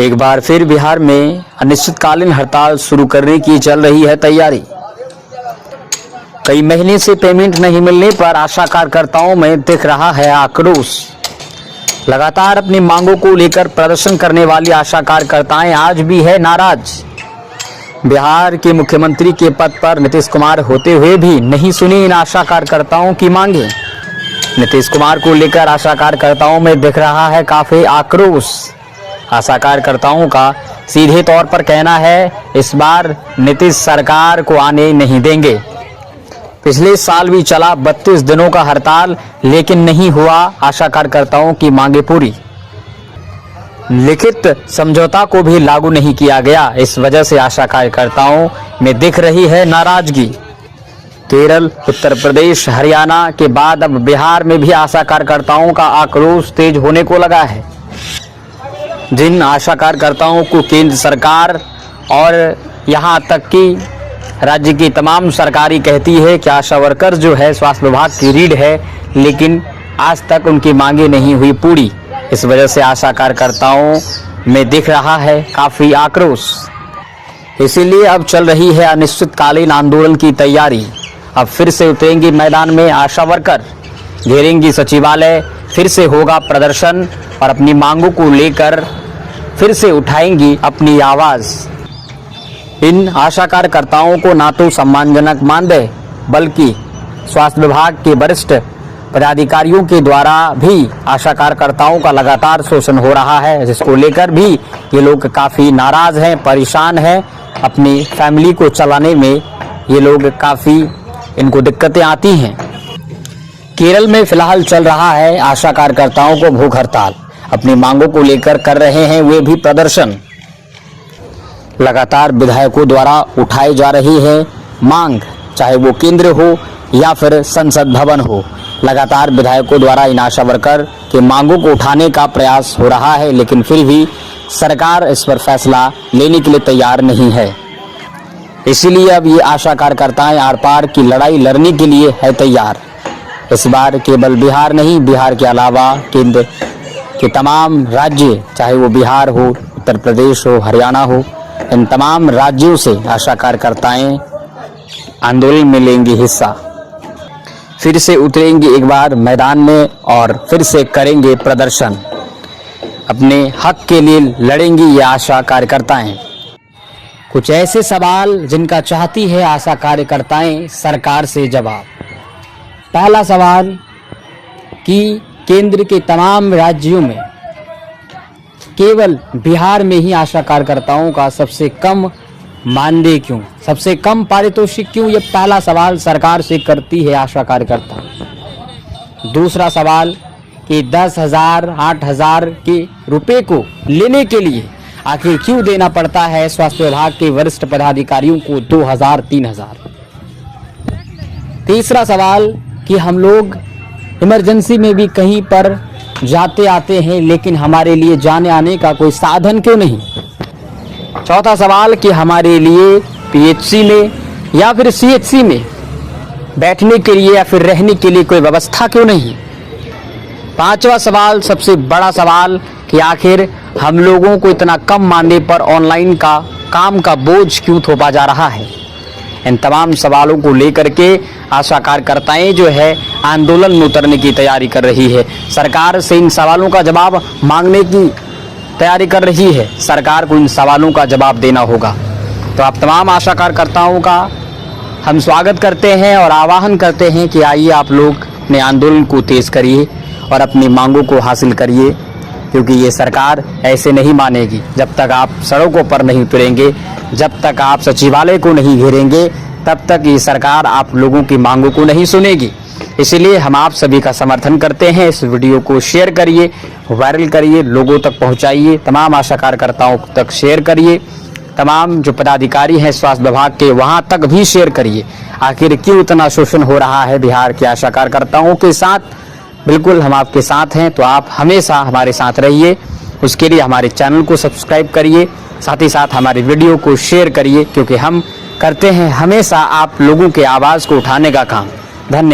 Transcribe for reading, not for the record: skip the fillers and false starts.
एक बार फिर बिहार में अनिश्चितकालीन हड़ताल शुरू करने की चल रही है तैयारी। कई महीने से पेमेंट नहीं मिलने पर आशा कार्यकर्ताओं में दिख रहा है आक्रोश। लगातार अपनी मांगों को लेकर प्रदर्शन करने वाली आशा कार्यकर्ताएं आज भी है नाराज। बिहार के मुख्यमंत्री के पद पर नीतीश कुमार होते हुए भी नहीं सुनी इन आशा कार्यकर्ताओं की मांगे। नीतीश कुमार को लेकर आशा कार्यकर्ताओं में दिख रहा है काफी आक्रोश। आशा कार्यकर्ताओं का सीधे तौर पर कहना है इस बार नीतीश सरकार को आने नहीं देंगे। पिछले साल भी चला 32 दिनों का हड़ताल, लेकिन नहीं हुआ आशा कार्यकर्ताओं की मांगे पूरी। लिखित समझौता को भी लागू नहीं किया गया। इस वजह से आशा कार्यकर्ताओं में दिख रही है नाराजगी। केरल, उत्तर प्रदेश, हरियाणा के बाद अब बिहार में भी आशा कार्यकर्ताओं का आक्रोश तेज होने को लगा है। जिन आशा कार्यकर्ताओं को केंद्र सरकार और यहाँ तक कि राज्य की तमाम सरकारी कहती है कि आशा वर्कर जो है स्वास्थ्य विभाग की रीढ़ है, लेकिन आज तक उनकी मांगे नहीं हुई पूरी। इस वजह से आशा कार्यकर्ताओं में दिख रहा है काफ़ी आक्रोश। इसीलिए अब चल रही है अनिश्चितकालीन आंदोलन की तैयारी। अब फिर से उतरेंगी मैदान में आशा वर्कर, घेरेंगी सचिवालय, फिर से होगा प्रदर्शन और अपनी मांगों को लेकर फिर से उठाएंगी अपनी आवाज़। इन आशा कार्यकर्ताओं को ना तो सम्मानजनक मानदेय, बल्कि स्वास्थ्य विभाग के वरिष्ठ पदाधिकारियों के द्वारा भी आशा कार्यकर्ताओं का लगातार शोषण हो रहा है, जिसको लेकर भी ये लोग काफ़ी नाराज़ हैं, परेशान हैं। अपनी फैमिली को चलाने में ये लोग काफ़ी इनको दिक्कतें आती हैं। केरल में फिलहाल चल रहा है आशा कार्यकर्ताओं को भूख हड़ताल। अपनी मांगों को लेकर कर रहे हैं वे भी प्रदर्शन। लगातार विधायकों द्वारा उठाई जा रही है मांग, चाहे वो केंद्र हो या फिर संसद भवन हो। लगातार विधायकों द्वारा इन आशा वर्कर के मांगों को उठाने का प्रयास हो रहा है, लेकिन फिर भी सरकार इस पर फैसला लेने के लिए तैयार नहीं है। इसीलिए अब ये आशा कार्यकर्ताएं आर पार की लड़ाई लड़ने के लिए है तैयार। इस बार केवल बिहार नहीं, बिहार के अलावा केंद्र के तमाम राज्य, चाहे वो बिहार हो, उत्तर प्रदेश हो, हरियाणा हो, इन तमाम राज्यों से आशा कार्यकर्ताएं आंदोलन में लेंगी हिस्सा। फिर से उतरेंगे एक बार मैदान में और फिर से करेंगे प्रदर्शन। अपने हक के लिए लड़ेंगी ये आशा कार्यकर्ताएं। कुछ ऐसे सवाल जिनका चाहती है आशा कार्यकर्ताएं सरकार से जवाब। पहला सवाल कि केंद्र के तमाम राज्यों में केवल बिहार में ही आशा कार्यकर्ताओं का सबसे कम मानदेय क्यों, सबसे कम पारितोषिक क्यों? ये पहला सवाल सरकार से करती है आशा कार्यकर्ता। दूसरा सवाल कि 10,000, 8,000 के रुपए को लेने के लिए आखिर क्यों देना पड़ता है स्वास्थ्य विभाग के वरिष्ठ पदाधिकारियों को 2,000, 3,000? तीसरा सवाल कि हम लोग इमरजेंसी में भी कहीं पर जाते आते हैं, लेकिन हमारे लिए जाने आने का कोई साधन क्यों नहीं? चौथा सवाल कि हमारे लिए पीएचसी में या फिर सीएचसी में बैठने के लिए या फिर रहने के लिए कोई व्यवस्था क्यों नहीं? पांचवा सवाल, सबसे बड़ा सवाल, कि आखिर हम लोगों को इतना कम मानदेय पर ऑनलाइन का काम का बोझ क्यों थोपा जा रहा है? इन तमाम सवालों को लेकर के आशा कार्यकर्ताएं जो है आंदोलन में उतरने की तैयारी कर रही है। सरकार से इन सवालों का जवाब मांगने की तैयारी कर रही है। सरकार को इन सवालों का जवाब देना होगा। तो आप तमाम आशा कार्यकर्ताओं का हम स्वागत करते हैं और आह्वान करते हैं कि आइए आप लोग अपने आंदोलन को तेज करिए और अपनी मांगों को हासिल करिए, क्योंकि ये सरकार ऐसे नहीं मानेगी। जब तक आप सड़कों पर नहीं उतरेंगे, जब तक आप सचिवालय को नहीं घेरेंगे, तब तक ये सरकार आप लोगों की मांगों को नहीं सुनेगी। इसीलिए हम आप सभी का समर्थन करते हैं। इस वीडियो को शेयर करिए, वायरल करिए, लोगों तक पहुंचाइए, तमाम आशा कार्यकर्ताओं तक शेयर करिए, तमाम जो पदाधिकारी हैं स्वास्थ्य विभाग के वहां तक भी शेयर करिए। आखिर क्यों इतना शोषण हो रहा है बिहार के आशा कार्यकर्ताओं के साथ? बिल्कुल हम आपके साथ हैं, तो आप हमेशा हमारे साथ रहिए। उसके लिए हमारे चैनल को सब्सक्राइब करिए, साथ ही साथ हमारी वीडियो को शेयर करिए, क्योंकि हम करते हैं हमेशा आप लोगों के आवाज़ को उठाने का काम। धन्यवाद।